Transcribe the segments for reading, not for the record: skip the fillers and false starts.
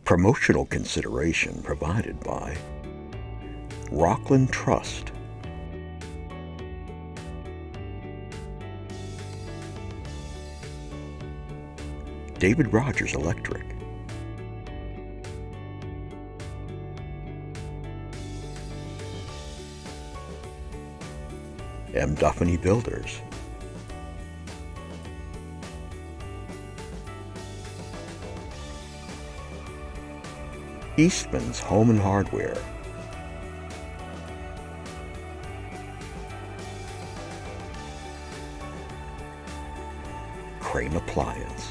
Promotional consideration provided by Rockland Trust. David Rogers Electric. M. Duffany Builders. Eastman's Home and Hardware. Crane Appliance.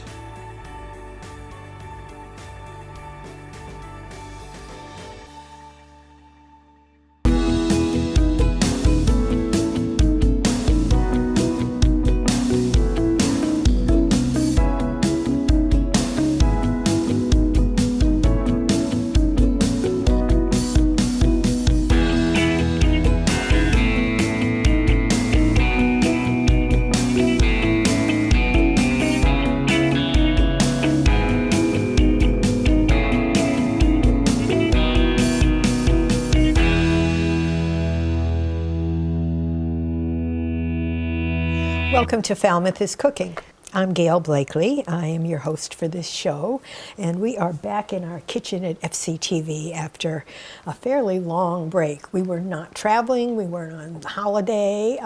Welcome to Falmouth is Cooking. I'm Gail Blakely. I am your host for this show, and we are back in our kitchen at FCTV after a fairly long break. We were not traveling, we weren't on holiday.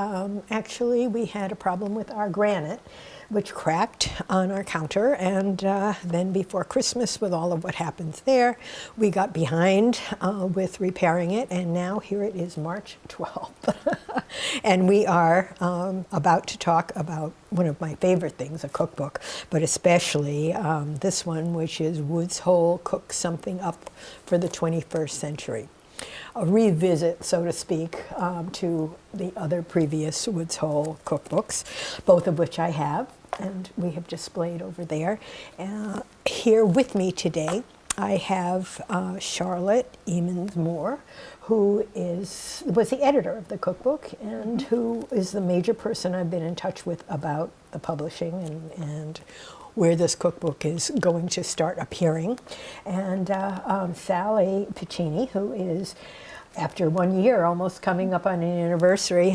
Actually, we had a problem with our granite, which cracked on our counter, and then before Christmas, with all of what happens there, we got behind with repairing it, and now here it is March 12th. And we are about to talk about one of my favorite things, a cookbook, but especially this one, which is Woods Hole, Cook Something Up for the 21st Century. A revisit, so to speak, to the other previous Woods Hole cookbooks, both of which I have, and we have displayed over there. Here with me today, I have Charlotte Emans Moore, who was the editor of the cookbook and who is the major person I've been in touch with about the publishing and where this cookbook is going to start appearing. And Sara Piccini, who is, after 1 year, almost coming up on an anniversary,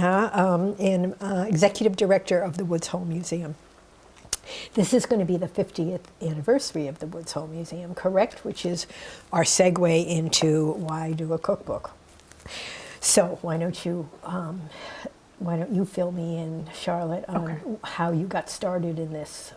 executive director of the Woods Hole Museum. This is going to be the 50th anniversary of the Woods Hole Museum, correct? Which is our segue into why do a cookbook. So why don't you fill me in, Charlotte, on how you got started in this,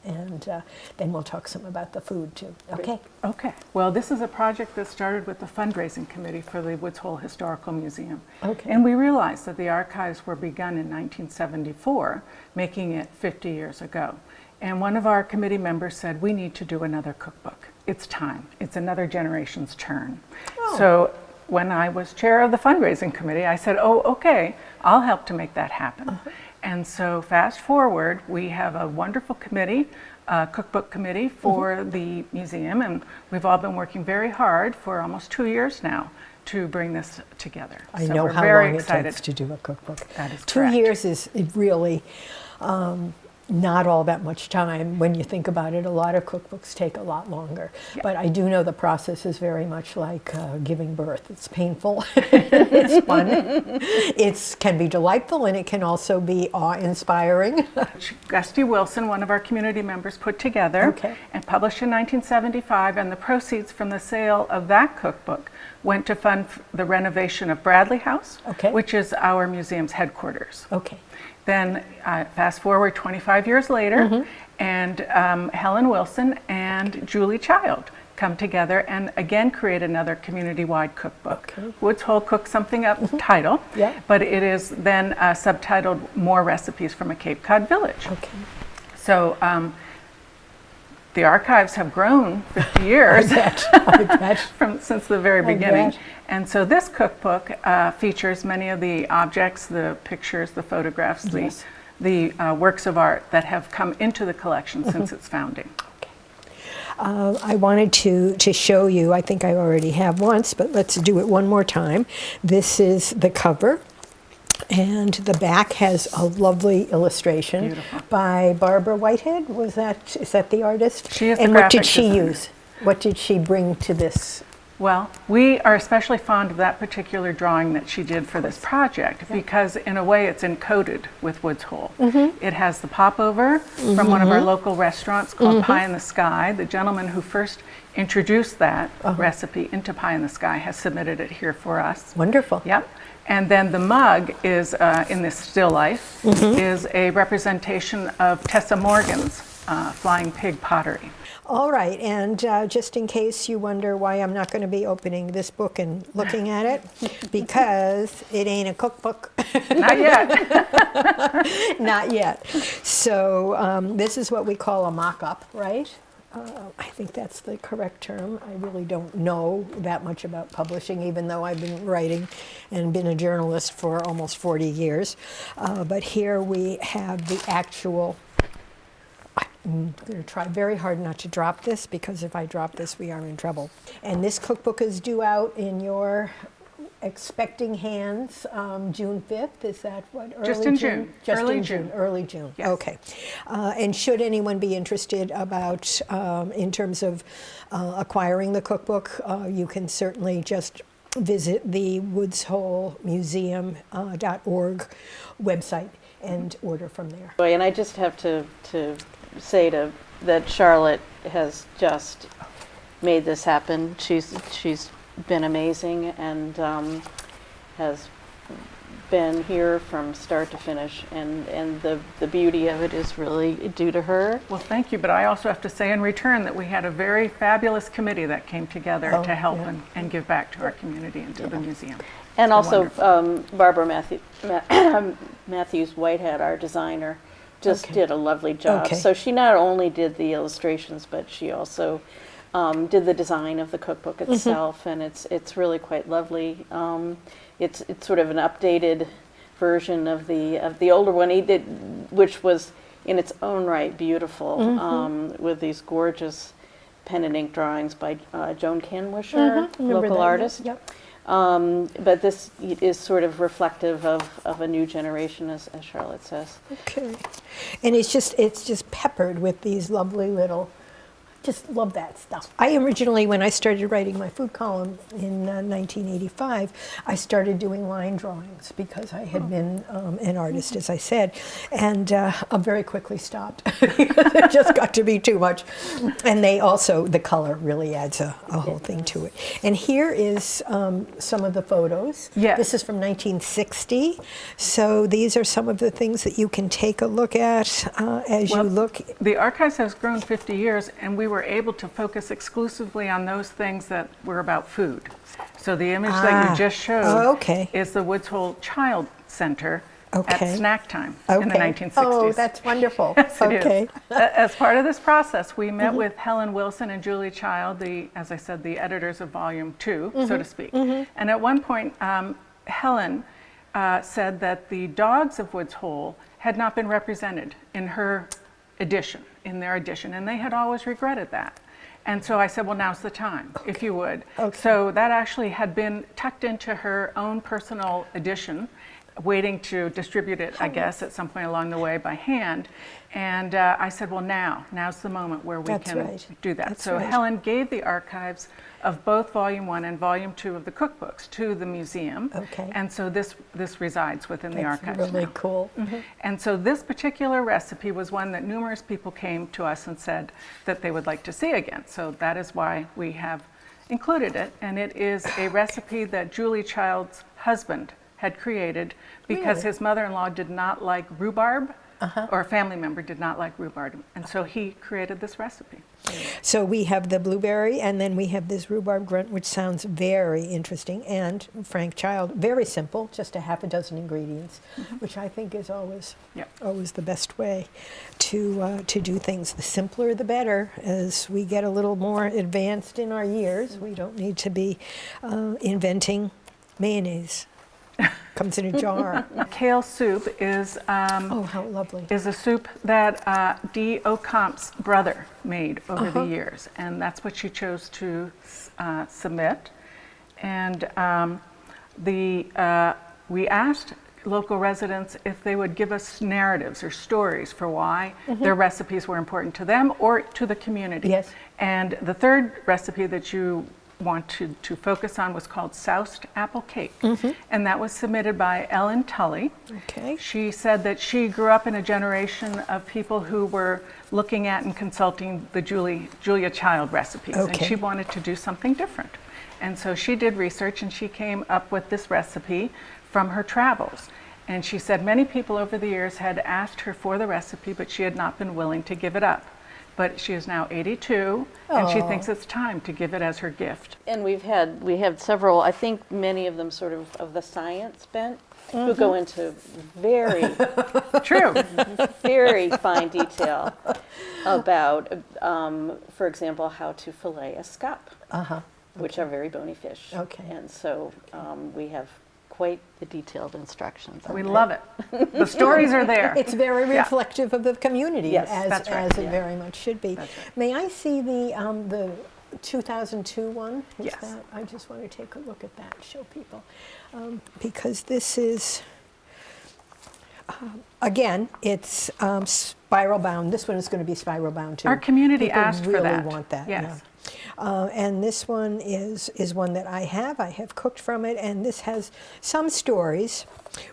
and then we'll talk some about the food too. Okay. Okay. Well, this is a project that started with the fundraising committee for the Woods Hole Historical Museum. Okay. And we realized that the archives were begun in 1974, making it 50 years ago. And one of our committee members said, we need to do another cookbook. It's time. It's another generation's turn. Oh. So when I was chair of the fundraising committee, I said, oh, okay, I'll help to make that happen. And so fast forward, we have a wonderful committee, cookbook committee for the museum, and we've all been working very hard for almost 2 years now to bring this together. I So know we're how very long excited. it takes to do a cookbook. That is 2 correct. years is really not all that much time. When you think about it, a lot of cookbooks take a lot longer. Yeah. But I do know the process is very much like giving birth. It's painful, it's fun, it can be delightful, and it can also be awe-inspiring. Gusty Wilson, one of our community members, put together and published in 1975, and the proceeds from the sale of that cookbook went to fund the renovation of Bradley House, which is our museum's headquarters. Okay. Then fast forward 25 years later, and Helen Wilson and Julie Child come together and again create another community-wide cookbook. Woods Hole Cook Something Up title, but it is then subtitled More Recipes from a Cape Cod Village. So the archives have grown 50 years since the very beginning. And so this cookbook features many of the objects, the pictures, the photographs, the works of art that have come into the collection since its founding. I wanted to show you, I think I already have once, but let's do it one more time. This is the cover. And the back has a lovely illustration by Barbara Whitehead. Is that the artist? She is the and graphic what did she designer. use? What did she bring to this? Well, we are especially fond of that particular drawing that she did for this project because in a way it's encoded with Woods Hole. It has the popover from one of our local restaurants called Pie in the Sky. The gentleman who first introduced that recipe into Pie in the Sky has submitted it here for us. Wonderful. Yep. And then the mug is, in this still life, is a representation of Tessa Morgan's flying pig pottery. All right, and just in case you wonder why I'm not going to be opening this book and looking at it, because it ain't a cookbook. Not yet. Not yet. So this is what we call a mock-up, right? I think that's the correct term. I really don't know that much about publishing, even though I've been writing and been a journalist for almost 40 years. But here we have the actual. I'm going to try very hard not to drop this, because if I drop this, we are in trouble. And this cookbook is due out in your expecting hands June 5th. Is that what? Just in June. Just early in June. Early June. Yes. Okay. And should anyone be interested about, in terms of acquiring the cookbook, you can certainly just visit the woodsholemuseum.org website and order from there. And I just have to say that Charlotte has just made this happen. She's been amazing and has been here from start to finish, and the beauty of it is really due to her. Well, thank you, but I also have to say in return that we had a very fabulous committee that came together to help and give back to our community and to the museum. And also Barbara Matthews Whitehead, our designer, just did a lovely job. So she not only did the illustrations, but she also did the design of the cookbook itself, and it's really quite lovely. It's sort of an updated version of the older one he did, which was in its own right beautiful, with these gorgeous pen and ink drawings by Joan Kenwisher, local artist. Yep. But this is sort of reflective of a new generation, as Charlotte says. Okay. And it's just peppered with these lovely little, just love that stuff. I originally, when I started writing my food column in 1985, I started doing line drawings because I had been an artist, as I said, and I very quickly stopped because it just got to be too much. And they also, the color really adds a whole thing to it. And here is some of the photos. Yes. This is from 1960. So these are some of the things that you can take a look at as you look. The archives has grown 50 years, and we were able to focus exclusively on those things that were about food. So the image that you just showed is the Woods Hole Child Center at snack time in the 1960s. Oh, that's wonderful. Yes, it is. As part of this process, we met with Helen Wilson and Julie Child, as I said, the editors of Volume 2, so to speak. And at one point, Helen said that the dogs of Woods Hole had not been represented in her edition, in their edition, and they had always regretted that. And so I said, well, now's the time, if you would. So that actually had been tucked into her own personal edition, waiting to distribute it, I guess, at some point along the way by hand. And I said, well, now's the moment where we can do that. So Helen gave the archives of both Volume 1 and Volume 2 of the cookbooks to the museum. And so this resides within the archives That's really cool. And so this particular recipe was one that numerous people came to us and said that they would like to see again. So that is why we have included it. And it is a recipe that Julie Child's husband had created because his mother-in-law did not like rhubarb, or a family member did not like rhubarb, and so he created this recipe. So we have the blueberry, and then we have this rhubarb grunt, which sounds very interesting, and Frank Child, very simple, just a half a dozen ingredients, which I think is always the best way to do things. The simpler, the better. As we get a little more advanced in our years, we don't need to be inventing mayonnaise. Comes in a jar. Kale soup is oh, how lovely! Is a soup that Dee Ocomp's brother made over the years, and that's what she chose to submit. And we asked local residents if they would give us narratives or stories for why their recipes were important to them or to the community. Yes. And the third recipe that you wanted to focus on was called soused apple cake. And that was submitted by Ellen Tully. Okay. She said that she grew up in a generation of people who were looking at and consulting the Julia Child recipes. And Okay. she wanted to do something different. And so she did research and she came up with this recipe from her travels. And she said many people over the years had asked her for the recipe, but she had not been willing to give it up. But she is now 82, and she thinks it's time to give it as her gift. And we have several, I think many of them sort of the science bent, who go into very, True. very fine detail about, for example, how to fillet a scaup, which are very bony fish. Okay. And so we have quite the detailed instructions. We love it. The stories are there. It's very reflective of the community, Yes, that's right. as it very much should be. That's right. May I see the 2002 one? Is Yes. that, I just want to take a look at that, show people. Because this is, again, it's spiral bound. This one is going to be spiral bound too. Our community People asked for really that. Want that. Yes. Yeah. And this one is one that I have cooked from it, and this has some stories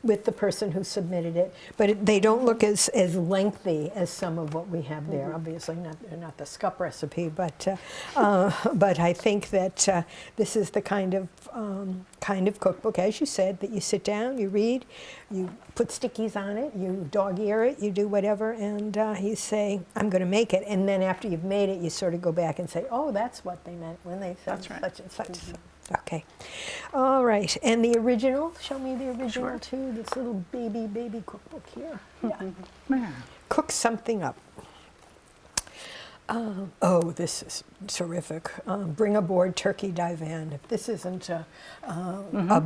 with the person who submitted it, but they don't look as lengthy as some of what we have there. Obviously, not the scup recipe, but I think that this is the kind of cookbook, as you said, that you sit down, you read, you put stickies on it, you dog ear it, you do whatever, and you say, I'm going to make it. And then after you've made it, you sort of go back and say, oh, that's what they meant when they said That's right. such and such. Okay. All right. And the original, show me the original Sure. too, this little baby cookbook here. Yeah. Yeah. Cook something up. Oh, this is terrific. Bring aboard turkey divan. If this isn't a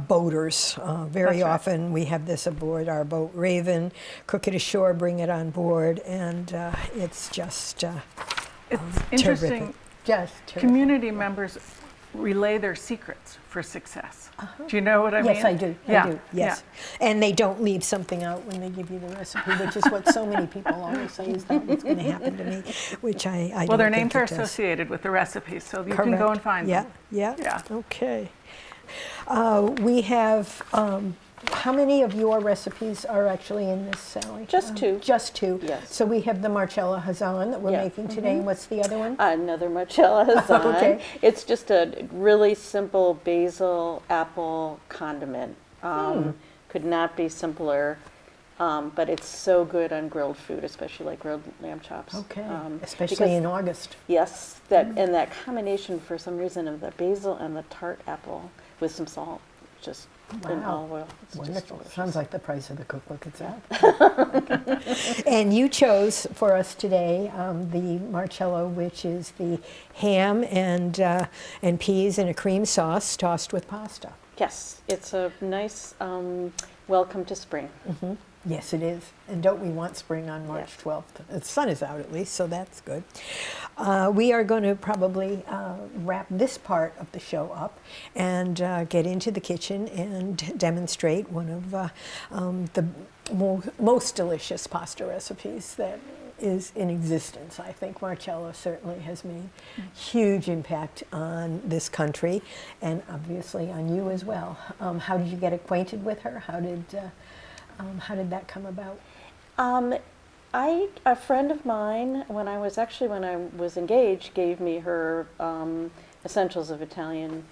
boater's, very That's right. often we have this aboard our boat Raven. Cook it ashore, bring it on board, and it's just It's interesting. terrific. Just terrific. Community members relay their secrets for success. Do you know what I mean? Yes, I do. Yeah. I do. Yes. And they don't leave something out when they give you the recipe, which is what so many people always say is that what's going to happen to me, which I Well, don't their think names are it does. associated with the recipes, so you can go and find yeah, them. Yeah. Yeah. Okay. We have. How many of your recipes are actually in this, Sally? Just two. Just two. Yes. So we have the Marcella Hazan that we're Yeah. making today. And what's the other one? Another Marcella Hazan. Okay. It's just a really simple basil apple condiment. Could not be simpler, but it's so good on grilled food, especially like grilled lamb chops. Okay. Because- Especially in August. Yes, and that combination for some reason of the basil and the tart apple with some salt, just in Wow. olive oil. It's just Wonderful. delicious. Sounds like the price of the cookbook itself. And you chose for us today the Marcello, which is the ham and peas in a cream sauce tossed with pasta. Yes, it's a nice welcome to spring. Yes, it is. And don't we want spring on March 12th? The sun is out at least, so that's good. We are going to probably wrap this part of the show up and get into the kitchen and demonstrate one of the most delicious pasta recipes that is in existence. I think Marcello certainly has made huge impact on this country and obviously on you as well. How did you get acquainted with her? How did that come about? A friend of mine, when I was engaged, gave me her Essentials of Italian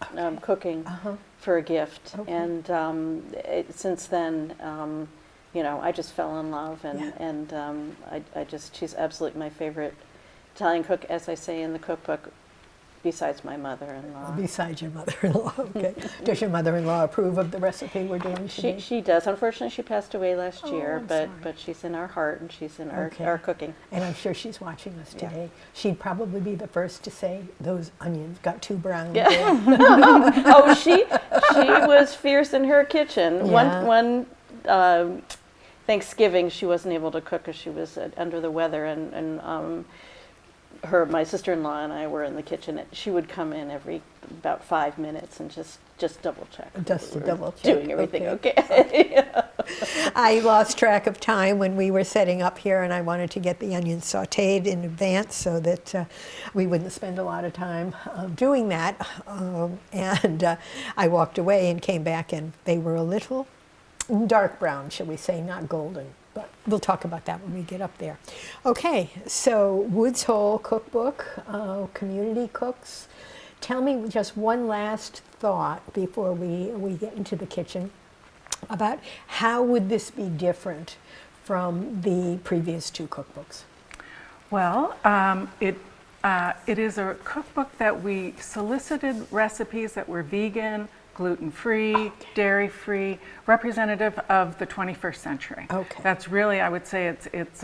Cooking for a gift, Okay. and since then, I just fell in love, and she's absolutely my favorite Italian cook, as I say in the cookbook. Besides my mother-in-law. Besides your mother-in-law, okay. Does your mother-in-law approve of the recipe we're doing today? She does. Unfortunately, she passed away last year, I'm but sorry. she's in our heart and she's in Okay. our cooking. And I'm sure she's watching us Yeah. today. She'd probably be the first to say, those onions got too brown. Yeah. Oh, she was fierce in her kitchen. Yeah. One Thanksgiving, she wasn't able to cook because she was under the weather, and my sister-in-law and I were in the kitchen. She would come in every about 5 minutes and just double check. Just to double check. Doing everything okay. Yeah. I lost track of time when we were setting up here, and I wanted to get the onions sautéed in advance so that we wouldn't spend a lot of time doing that. And I walked away and came back, and they were a little dark brown, shall we say, not golden. But we'll talk about that when we get up there. Okay, so Woods Hole Cookbook, Community Cooks. Tell me just one last thought before we get into the kitchen about how would this be different from the previous two cookbooks? Well, it is a cookbook that we solicited recipes that were vegan, gluten-free, dairy-free, representative of the 21st century. Okay. That's really, I would say, it's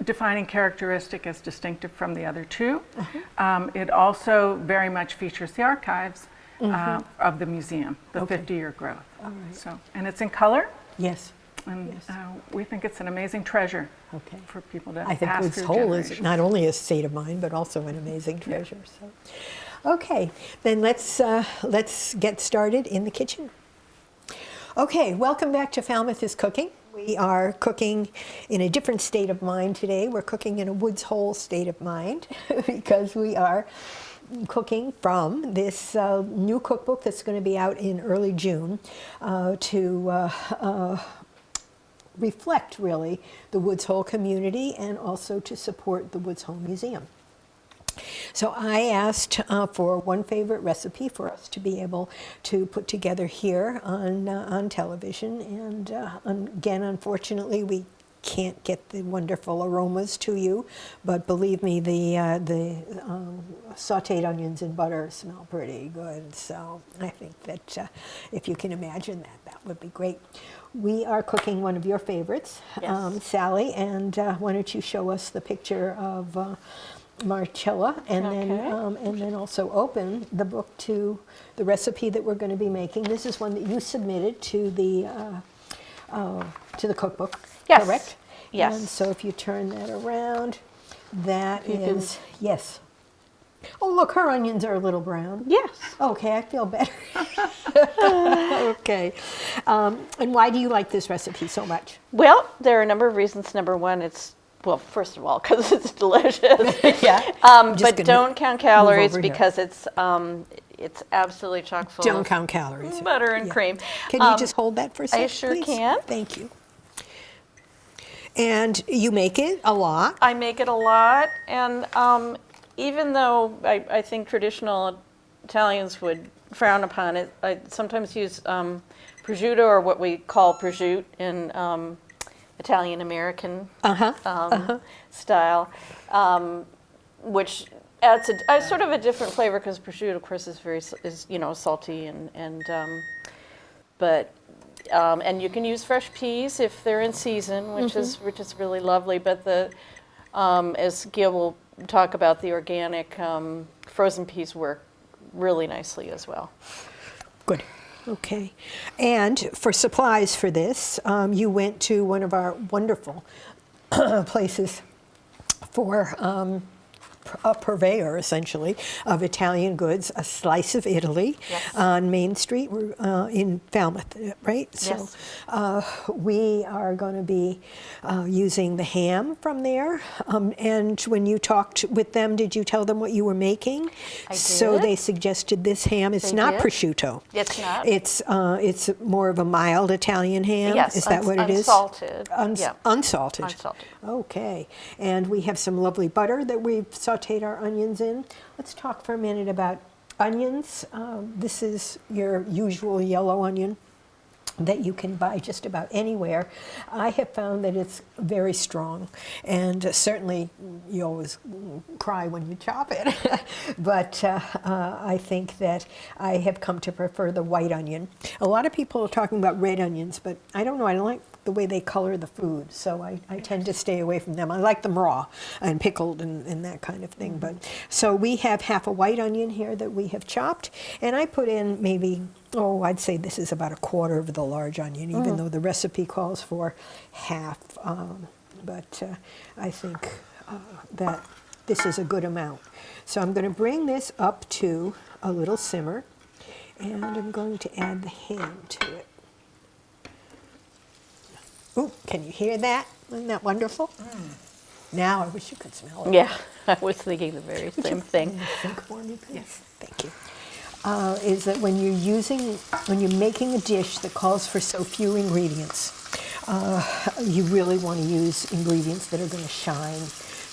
defining characteristic as distinctive from the other two. It also very much features the archives of the museum, the 50-year growth. All right. So, and it's in color, yes. and Yes. we think it's an amazing treasure Okay. for people to I think pass Woods through Hole is generations. not only a state of mind, but also an amazing treasure. So, okay, then let's get started in the kitchen. Okay, welcome back to Falmouth is Cooking. We are cooking in a different state of mind today. We're cooking in a Woods Hole state of mind because we are cooking from this new cookbook that's going to be out in early June to reflect really the Woods Hole community and also to support the Woods Hole Museum. So I asked for one favorite recipe for us to be able to put together here on television, and again, unfortunately, we can't get the wonderful aromas to you, but believe me, the sautéed onions and butter smell pretty good. So I think that if you can imagine that, that would be great. We are cooking one of your favorites, Yes. Sally, and why don't you show us the picture of Marcella, and then also open the book to the recipe that we're going to be making. This is one that you submitted to the cookbook, Yes. correct? Yes. And so if you turn that around, that You is yes. Oh, look, her onions are a little brown. Yes. Okay, I feel better. Okay, and why do you like this recipe so much? Well, there are a number of reasons. Number one, well, first of all, because it's delicious. Yeah. But don't count calories over here. because it's absolutely chock full Don't of count calories. butter and Yeah. cream. Can you just hold that for a second, I sure please? can. Thank you. And you make it a lot. I make it a lot, and even though I think traditional Italians would frown upon it, I sometimes use prosciutto, or what we call prosciutto in Italian American style, which adds a sort of a different flavor, because prosciutto, of course, is salty and you can use fresh peas if they're in season, which is really lovely. But as Gail will talk about, the organic frozen peas work really nicely as well. Good. Okay. And for supplies for this, you went to one of our wonderful places for a purveyor, essentially, of Italian goods, A Slice of Italy, Yes. on Main Street in Falmouth, right? Yes. So we are going to be using the ham from there. And when you talked with them, did you tell them what you were making? I So did. they suggested this ham. It's They not did. prosciutto. It's not. It's more of a mild Italian ham. Yes, Is that what it is? unsalted. Yeah. Unsalted. Unsalted. Okay. And we have some lovely butter that we've sautéed our onions in. Let's talk for a minute about onions. This is your usual yellow onion that you can buy just about anywhere. I have found that it's very strong, and certainly you always cry when you chop it, but I think that I have come to prefer the white onion. A lot of people are talking about red onions, but I don't know, I don't like the way they color the food, so I tend to stay away from them. I like them raw and pickled and that kind of thing. But so we have half a white onion here that we have chopped, and I put in maybe, I'd say this is about a quarter of the large onion, even though the recipe calls for half. But I think that this is a good amount. So I'm going to bring this up to a little simmer, and I'm going to add the ham to it. Ooh, can you hear that? Isn't that wonderful? Now I wish you could smell it. Yeah, I was thinking the very same thing. Think for me, please? Yes. Thank you. Is that when you're making a dish that calls for so few ingredients, you really want to use ingredients that are going to shine.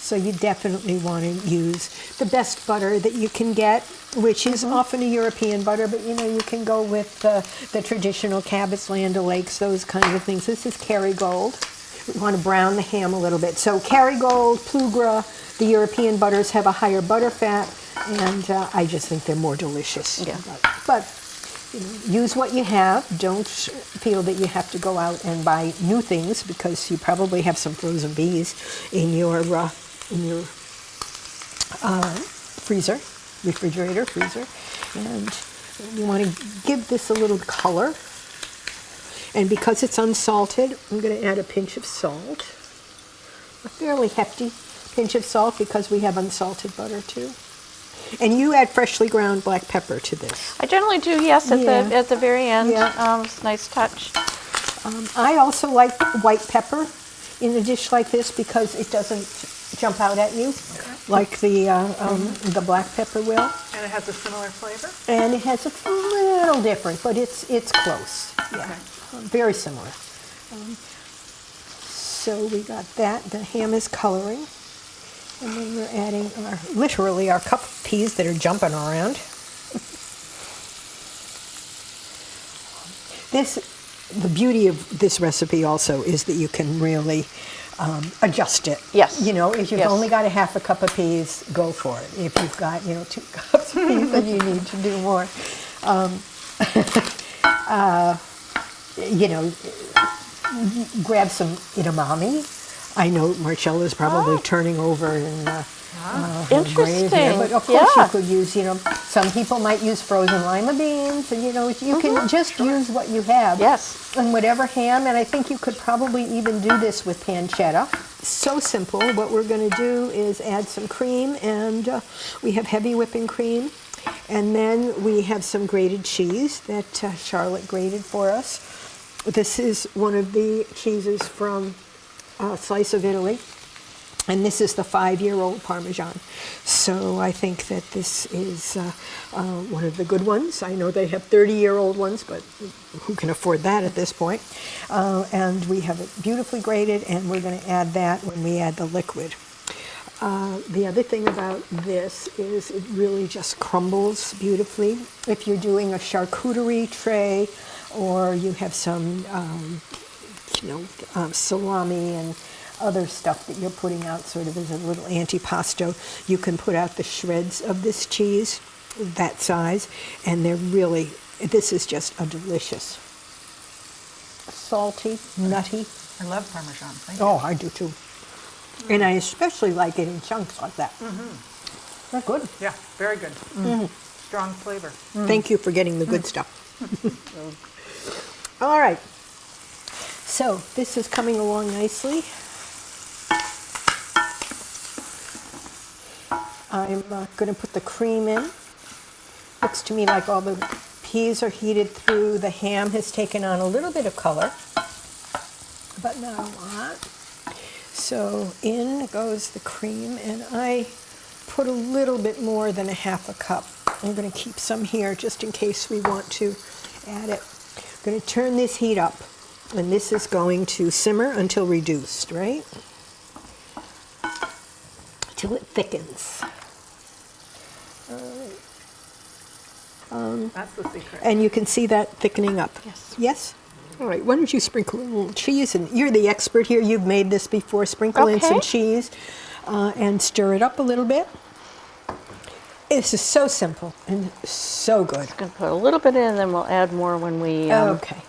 So you definitely want to use the best butter that you can get, which is often a European butter, but you can go with the traditional Cabot's, Land O'Lakes, those kinds of things. This is Kerrygold. We want to brown the ham a little bit. So Kerrygold, Plugra, the European butters have a higher butter fat, and I just think they're more delicious. Yeah. But use what you have. Don't feel that you have to go out and buy new things, because you probably have some frozen peas in your refrigerator, freezer, and you want to give this a little color. And because it's unsalted, I'm going to add a pinch of salt, a fairly hefty pinch of salt, because we have unsalted butter too. And you add freshly ground black pepper to this. I generally do, yes, at the very end. Yeah. It's a nice touch. I also like white pepper in a dish like this, because it doesn't jump out at you like the black pepper will. And it has a similar flavor? And it has a little different, but it's close. Yeah, Okay. Very similar. So we got that. The ham is coloring. And then we're adding literally our cup of peas that are jumping around. The beauty of this recipe also is that you can really adjust it. Yes. If you've only got a half a cup of peas, go for it. If you've got 2 cups of peas, then you need to do more. Grab some edamame. I know Marcella's probably turning over in Interesting. Here, but of course you could use, some people might use frozen lima beans, and you can just use what you have. Yes. And whatever ham, and I think you could probably even do this with pancetta. So simple. What we're going to do is add some cream, and we have heavy whipping cream. And then we have some grated cheese that Charlotte grated for us. This is one of the cheeses from Slice of Italy, and this is the 5-year-old Parmesan. So I think that this is one of the good ones. I know they have 30-year-old ones, but who can afford that at this point? And we have it beautifully grated, and we're going to add that when we add the liquid. The other thing about this is it really just crumbles beautifully. If you're doing a charcuterie tray, or you have some salami and other stuff that you're putting out sort of as a little antipasto, you can put out the shreds of this cheese, that size, and this is just a delicious, salty, nutty. I love Parmesan. Thank you. Oh, I do too. And I especially like it in chunks like that. They're good. Yeah, very good. Strong flavor. Thank you for getting the good stuff. All right. So this is coming along nicely. I'm going to put the cream in. Looks to me like all the peas are heated through. The ham has taken on a little bit of color, but not a lot. So in goes the cream, and I put a little bit more than a half a cup. I'm going to keep some here just in case we want to add it. I'm going to turn this heat up, and this is going to simmer until reduced, right? Till it thickens. That's the secret. And you can see that thickening up. Yes. Yes? All right, why don't you sprinkle a little cheese, and you're the expert here, you've made this before. Sprinkle in some cheese and stir it up a little bit. This is so simple and so good. I'm going to put a little bit in, and then we'll add more when we Okay.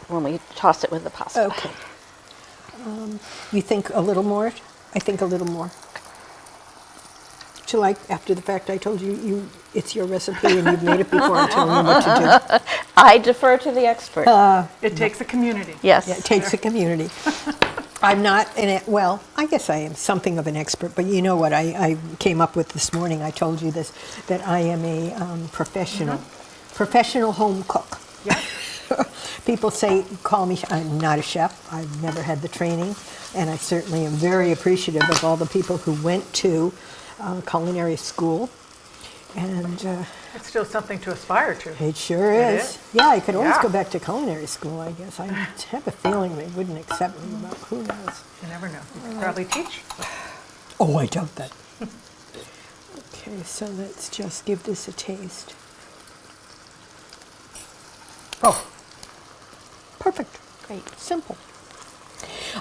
when we toss it with the pasta. Okay. You think a little more? I think a little more. After the fact, I told you it's your recipe and you've made it before. I'm telling you what to do. I defer to the expert. It takes a community. Yes. Yeah, it takes a community. I'm not well, I guess I am something of an expert, but you know what I came up with this morning, I told you this, that I am a professional home cook. Yeah. People call me, I'm not a chef, I've never had the training, and I certainly am very appreciative of all the people who went to culinary school. And It's still something to aspire to. it sure It is. is? Yeah, I could always Yeah. go back to culinary school, I guess. I have a feeling they wouldn't accept me, but who knows? You never know. You could probably teach. Oh, I doubt that. Okay, so let's just give this a taste. Oh, perfect. Great. Simple.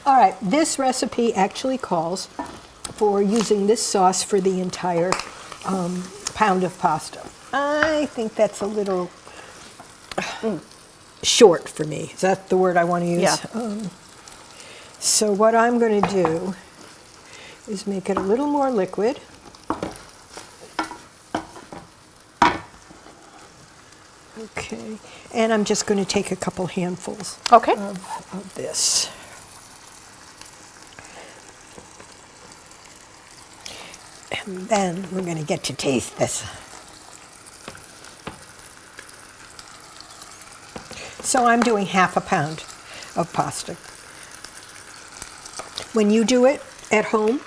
All right, this recipe actually calls for using this sauce for the entire pound of pasta. I think that's a little short for me. Is that the word I want to use? Yeah. So what I'm going to do is make it a little more liquid. Okay, and I'm just going to take a couple handfuls Okay. of this. And then we're going to get to taste this. So I'm doing half a pound of pasta. When you do it at home,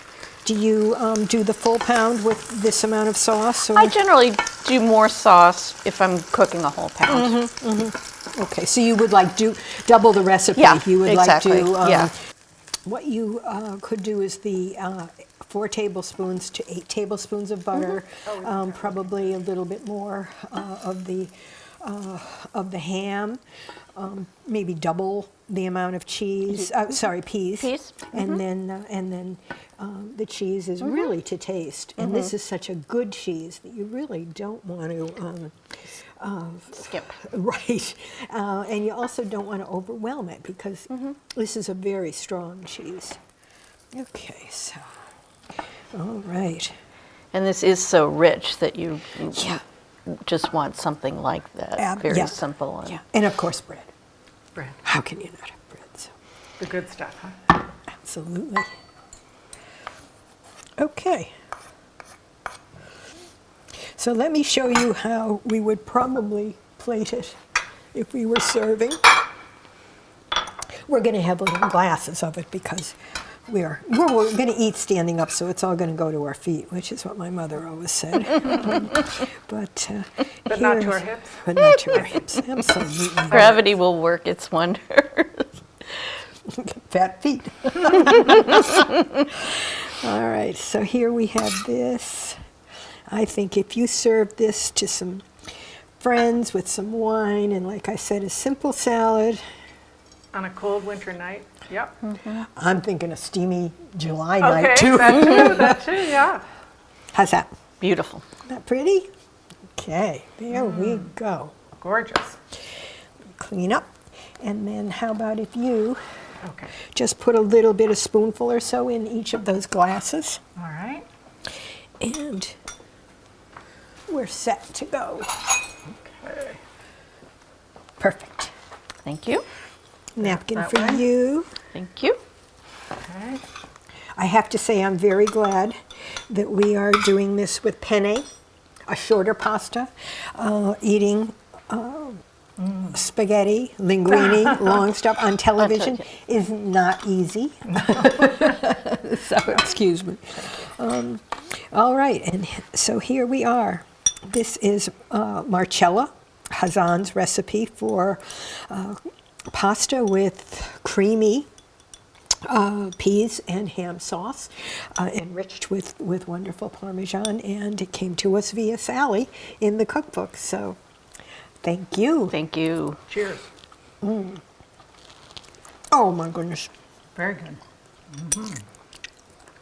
do you do the full pound with this amount of sauce? Or? I generally do more sauce if I'm cooking a whole pound. Okay, so you would like do double the recipe. Yeah, You would exactly. like to. Yeah. What you could do is the 4 tablespoons to 8 tablespoons of butter, probably a little bit more of the ham, maybe double the amount of cheese. Peas. Peas. And then the cheese is really to taste. And this is such a good cheese that you really don't want to. Skip. Right. And you also don't want to overwhelm it because this is a very strong cheese. Okay, so, all right. And this is so rich that you Yeah. just want something like that. Very yeah. simple. And Yeah, and of course bread. Bread. How can you not have bread? So, The good stuff, huh? absolutely. Okay. So let me show you how we would probably plate it if we were serving. We're going to have little glasses of it because we're going to eat standing up, so it's all going to go to our feet, which is what my mother always said. But not to our hips? But not to our hips, absolutely. gravity will work its wonders. Fat feet. All right, so here we have this. I think if you serve this to some friends with some wine and, like I said, a simple salad. On a cold winter night. Yep. I'm thinking a steamy July Okay, night too. that too, yeah. How's that? Beautiful. Isn't that pretty? Okay, there we go. Gorgeous. Clean up. And then how about if you Okay. just put a little bit, a spoonful or so in each of those glasses. All right. And we're set to go. Okay. Perfect. Thank you. Napkin that for way. you. Thank you. Okay. I have to say I'm very glad that we are doing this with penne, a shorter pasta, eating spaghetti, linguine, long stuff on television is not easy. So excuse me. All right, and so here we are. This is Marcella Hazan's recipe for pasta with creamy peas and ham sauce, enriched with wonderful Parmesan, and it came to us via Sally in the cookbook. So thank you. Thank you. Cheers. Oh my goodness. Very good.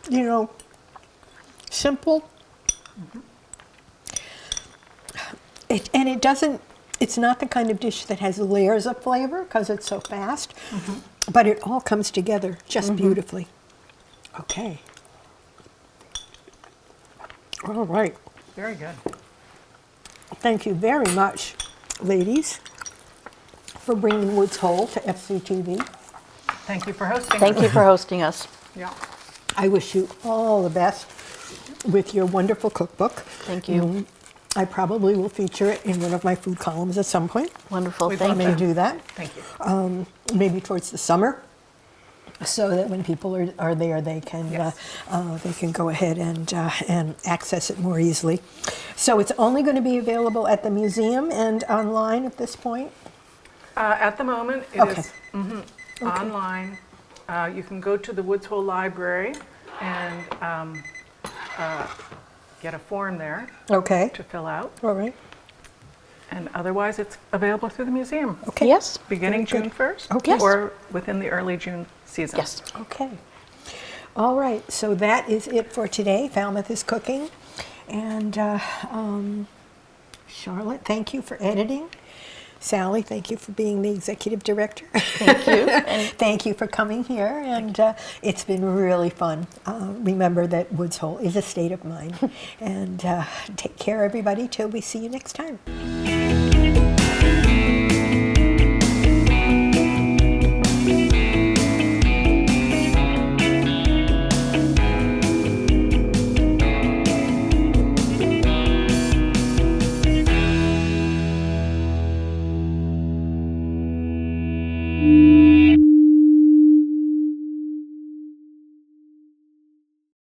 You know, simple. And it doesn't, it's not the kind of dish that has layers of flavor because it's so fast, but it all comes together just beautifully. Okay. All right. Very good. Thank you very much, ladies, for bringing Woods Hole to FCTV. Thank you for hosting Thank us. you for hosting us. Yeah. I wish you all the best with your wonderful cookbook. Thank you. I probably will feature it in one of my food columns at some point. Wonderful. We'd I Thank may you. do that, Thank you. maybe towards the summer, so that when people are there, they can Yes. they can go ahead and access it more easily. So it's only going to be available at the museum and online at this point. At the moment, it Okay. is online. You can go to the Woods Hole Library and get a form there Okay. to fill out. All right. And otherwise, it's available through the museum, Okay. Yes. beginning Very June good. 1st Okay. Yes. or within the early June season. Yes. Okay. All right. So that is it for today. Falmouth is cooking, and Charlotte, thank you for editing. Sally, thank you for being the executive director. Thank you. And Thank you for coming here, and it's been really fun. Remember that Woods Hole is a state of mind. And take care, everybody, till we see you next time.